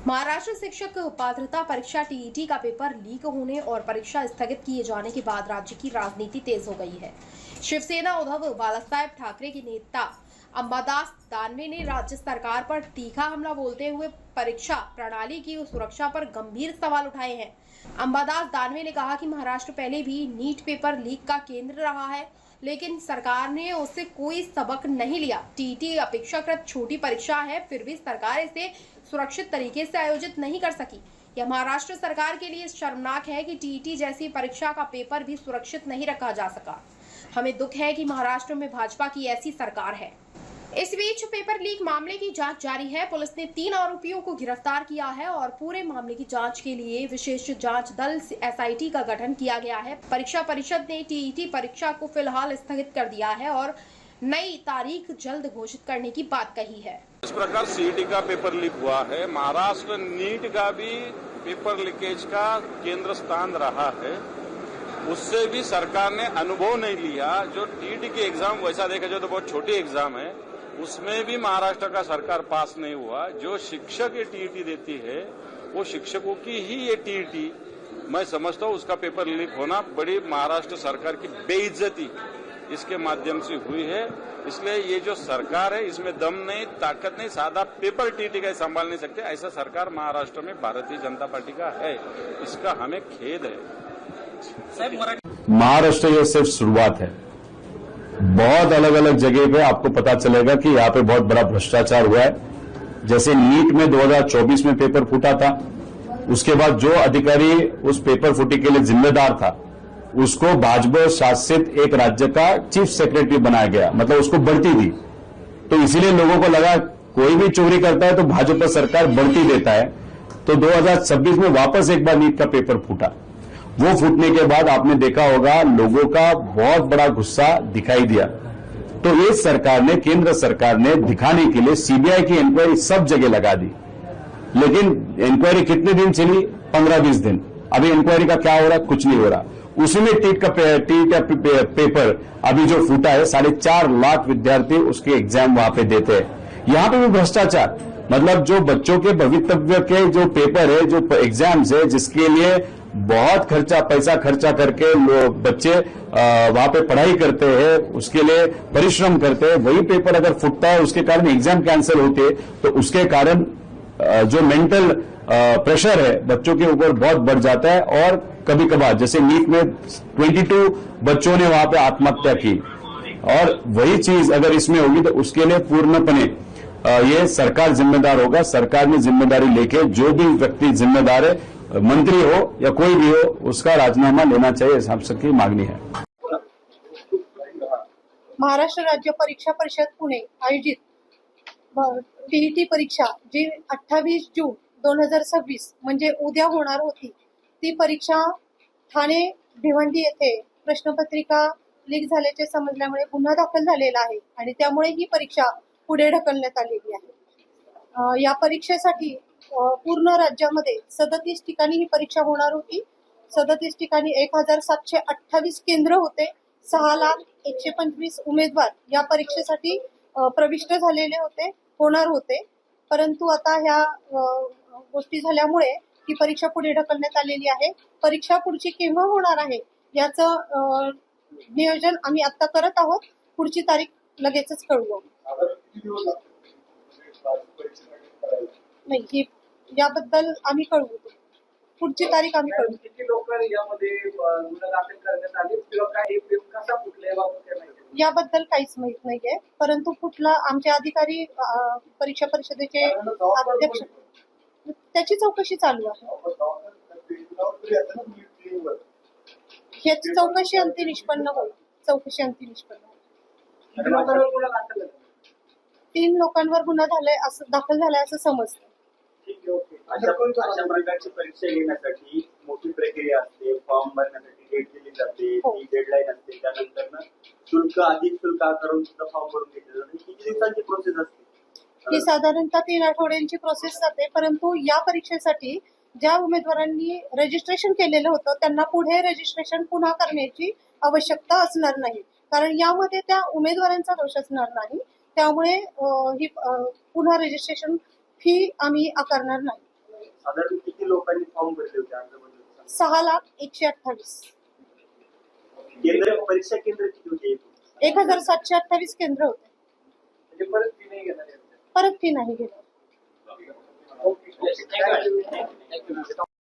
महाराष्ट्र शिक्षक पात्रता परीक्षा टीईटी का पेपर लीक होने और परीक्षा स्थगित किए जाने के बाद राज्य की राजनीति तेज हो गई है। शिवसेना उद्धव बालासाहेब ठाकरे के नेता अंबादास दानवे ने राज्य सरकार पर तीखा हमला बोलते हुए परीक्षा प्रणाली की सुरक्षा पर गंभीर सवाल उठाए हैं। अंबादास दानवे ने कहा कि महाराष्ट्र पहले भी नीट पेपर लीक का केंद्र रहा है, लेकिन सरकार ने उससे कोई सबक नहीं लिया। टीईटी अपेक्षाकृत छोटी परीक्षा है, फिर भी सरकार इसे सुरक्षित तरीके से आयोजित नहीं कर सकी। यह महाराष्ट्र सरकार के लिए शर्मनाक है कि टीईटी जैसी परीक्षा का पेपर भी सुरक्षित नहीं रखा जा सका। हमें दुख है कि महाराष्ट्र में भाजपा की ऐसी सरकार है। इस बीच पेपर लीक मामले की जांच जारी है। पुलिस ने 3 आरोपियों को गिरफ्तार किया है और पूरे मामले की जांच के लिए विशेष जांच दल एसआईटी का गठन किया गया है। परीक्षा परिषद ने टीईटी परीक्षा को फिलहाल स्थगित कर दिया है और नई तारीख जल्द घोषित करने की बात कही है। इस प्रकार सीईटी का पेपर लीक हुआ है। महाराष्ट्र नीट का भी पेपर लीकेज का केंद्र स्थान रहा है, उससे भी सरकार ने अनुभव नहीं लिया। जो टीईटी की एग्जाम वैसा देखा जाए तो बहुत छोटी एग्जाम है, उसमें भी महाराष्ट्र का सरकार पास नहीं हुआ। जो शिक्षक ये टीईटी देती है वो शिक्षकों की ही ये टीईटी, मैं समझता हूँ उसका पेपर लीक होना बड़ी महाराष्ट्र सरकार की बेइज्जती इसके माध्यम से हुई है। इसलिए ये जो सरकार है इसमें दम नहीं, ताकत नहीं, सादा पेपर टीईटी का संभाल नहीं सकते। ऐसा सरकार महाराष्ट्र में भारतीय जनता पार्टी का है, इसका हमें खेद है। महाराष्ट्र ये सिर्फ शुरुआत है। बहुत अलग अलग जगह पे आपको पता चलेगा कि यहाँ पे बहुत बड़ा भ्रष्टाचार हुआ है। जैसे नीट में 2024 में पेपर फूटा था, उसके बाद जो अधिकारी उस पेपर फूटी के लिए जिम्मेदार था उसको भाजपा शासित एक राज्य का चीफ सेक्रेटरी बनाया गया, मतलब उसको बढ़ती दी। तो इसीलिए लोगों को लगा कोई भी चोरी करता है तो भाजपा सरकार बढ़ती देता है। तो 2026 में वापस एक बार नीट का पेपर फूटा। वो फूटने के बाद आपने देखा होगा लोगों का बहुत बड़ा गुस्सा दिखाई दिया। तो ये सरकार ने, केंद्र सरकार ने दिखाने के लिए सीबीआई की इंक्वायरी सब जगह लगा दी। लेकिन इंक्वायरी कितने दिन चली? 15-20 दिन। अभी इंक्वायरी का क्या हो रहा? कुछ नहीं हो रहा। उसी में टीट का पेपर अभी जो फूटा है, 4.5 लाख विद्यार्थी उसके एग्जाम वहां पे देते हैं। यहां पे भी भ्रष्टाचार, मतलब जो बच्चों के भवितव्य के जो पेपर है, जो एग्जाम्स है, जिसके लिए बहुत पैसा खर्चा करके लोग बच्चे वहां पे पढ़ाई करते हैं, उसके लिए परिश्रम करते हैं, वही पेपर अगर फूटता है, उसके कारण एग्जाम कैंसिल होते हैं, तो उसके कारण जो मेंटल प्रेशर है बच्चों के ऊपर बहुत बढ़ जाता है। और कभी कभार जैसे नीट में 22 बच्चों ने वहां पे आत्महत्या की, और वही चीज अगर इसमें होगी तो उसके लिए पूर्णपणे ये सरकार जिम्मेदार होगा। सरकार ने जिम्मेदारी लेके जो भी व्यक्ति जिम्मेदार है, मंत्री हो या कोई भी हो, उसका राजीनामा लेना चाहिए, हम सबकी मांगनी है। महाराष्ट्र राज्य परीक्षा परिषद पुणे आयोजित टीईटी परीक्षा जी 28 जून 2026 म्हणजे उद्या होणार होती, ती परीक्षा ठाणे भिवंडी येथे प्रश्नपत्रिका लीक झाल्याचे समजल्यामुळे गुन्हा दाखल झालेला आहे आणि त्यामुळे ही परीक्षा पुढे ढकलण्यात आलेली आहे। या परीक्षेसाठी पूर्ण राज्यामध्ये 37 ठिकाणी ही परीक्षा होणार होती। 37 ठिकाणी 1728 केंद्र होते। 6,01,25 उमेदवार या परीक्षेसाठी प्रविष्ट झालेले होणार होते, परंतु आता ह्या गोष्टी झाल्यामुळे ही परीक्षा पुढे ढकलण्यात आलेली आहे। परीक्षा पुढची केव्हा होणार आहे याचं नियोजन आम्ही आता करत आहोत। पुढची तारीख लगेचच कळवू। नाही, ही याबद्दल आम्ही कळवू, पुढची तारीख आम्ही कळवू। याबद्दल काहीच माहित नाहीये, परंतु कुठला आमचे अधिकारी परीक्षा परिषदेचे अध्यक्ष, त्याची चौकशी चालू आहे। याची चौकशी अंती निष्पन्न होईल। 3 लोकांवर गुन्हा दाखल झालाय असं समजतं। अशा प्रकारची परीक्षा घेण्यासाठी मोठी प्रक्रिया असते, फॉर्म भरण्यासाठी डेट दिली जाते, ती डेडलाईन असते, त्यानंतर शुल्क अधिक शुल्क आकारून सुद्धा फॉर्म भरून घेतले जाते। किती दिवसांची प्रोसेस असते? ही साधारणतः 3 आठवड्यांची प्रोसेस जाते, परंतु या परीक्षेसाठी ज्या उमेदवारांनी रजिस्ट्रेशन केलेलं होतं त्यांना पुढे रजिस्ट्रेशन पुन्हा करण्याची आवश्यकता असणार नाही, कारण यामध्ये त्या उमेदवारांचा दोष असणार नाही। त्यामुळे ही पुन्हा रजिस्ट्रेशन फी आम्ही आकारणार नाही। साधारण किती लोकांनी फॉर्म भरले होते अर्ज बंधूंचा? 6,128. केंद्र परीक्षा केंद्र किती होते? 1,728 केंद्र होते. म्हणजे परत फी नाही घेणार. परत फी नाही घेणार. ओके.